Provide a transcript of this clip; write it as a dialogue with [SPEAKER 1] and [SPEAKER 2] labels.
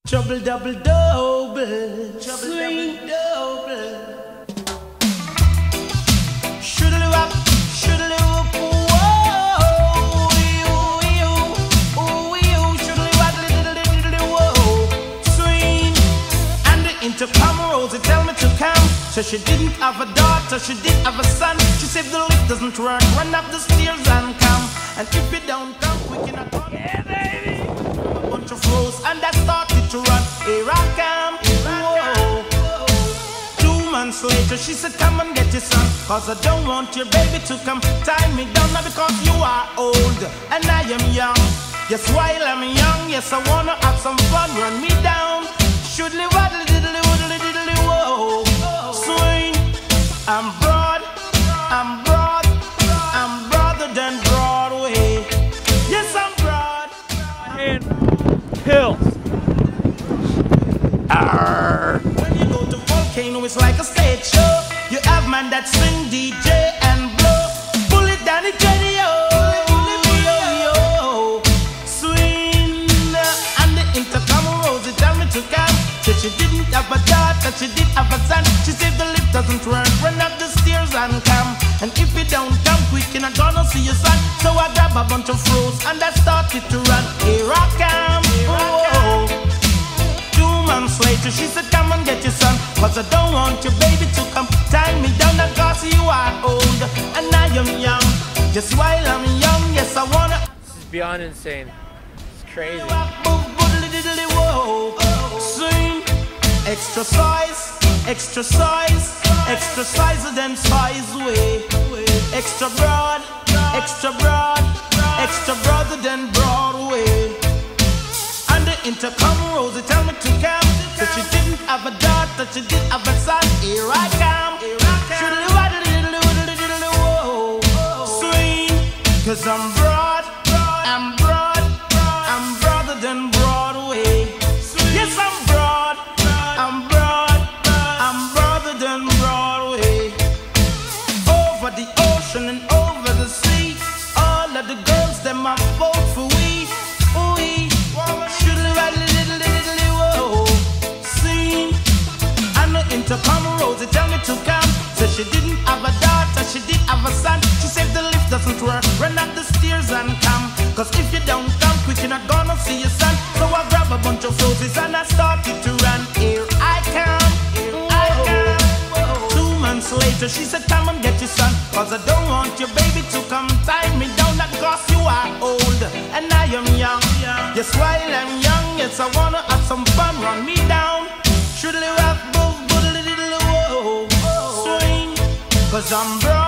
[SPEAKER 1] Trouble double double, trouble double double. Shoodly wop, shoodly whoop, whoa, shoodly wop, diddly whoa. Swing, and the intercom Rosie tell me to come. So she didn't have a daughter, she did have a son. She said the lift doesn't work, run up the stairs and come. And if you don't come quick in a corner, yeah, baby. A bunch of flows and that started to run. Here I come, whoa. 2 months later she said come and get your son, cause I don't want your baby to come tie me down. Not because you are old and I am young. Yes, while I'm young, yes I wanna have some fun. Run me down, shoodly waddly diddly woodly diddly whoa. Swing, I'm broad, I'm broad, I'm broader than Broadway. Yes, I'm broad.
[SPEAKER 2] And pills.
[SPEAKER 1] When you go to Volcano, it's like a stage show. You have man that swing, DJ and blow. Pull it down the radio. Swing, and the intercom Rosie tell me to come. Said she didn't have a daughter, she did have a son. She said the lift doesn't work, run up the stairs and come. And if you don't come quick, you're not gonna see your son. So I grab a bunch of froze and I started to run. Here I come, whoa. 2 months later she said come and get your son, cause I don't want your baby to come tie me down. Cause you are old and I am young. Just while I'm young, yes I wanna.
[SPEAKER 2] This is beyond insane. It's crazy.
[SPEAKER 1] Swing, extra size, extra size, extra size than size way. Extra broad, extra broad, extra broader than Broadway. And the intercom Rosie tell me to come. So she didn't have a daughter, she did have a son. Here I come, shoodly waddly diddly woodly diddly whoa. Swing, cause I'm broad, I'm broad, I'm broader than Broadway. Yes, I'm broad, I'm broad, I'm broader than Broadway. Over the ocean and over the sea, all of the girls them are vote for we. Ooh-wee, shoodly waddly diddly diddly whoa. Sing, and the intercom Rosie tell me to come. So she didn't have a daughter, she did have a son. She said the lift doesn't work, run up the stairs and come. Cause if you don't come quick, you're not gonna see your son. So I grab a bunch of roses and I started to run. Here I come, here I come. 2 months later she said come and get your son, cause I don't want your baby to come tie me down. Not cause you are old and I am young. Yes, while I'm young, yes I wanna have some fun. Run me down, shoodly wop, boodly diddly whoa. Swing, cause I'm broad.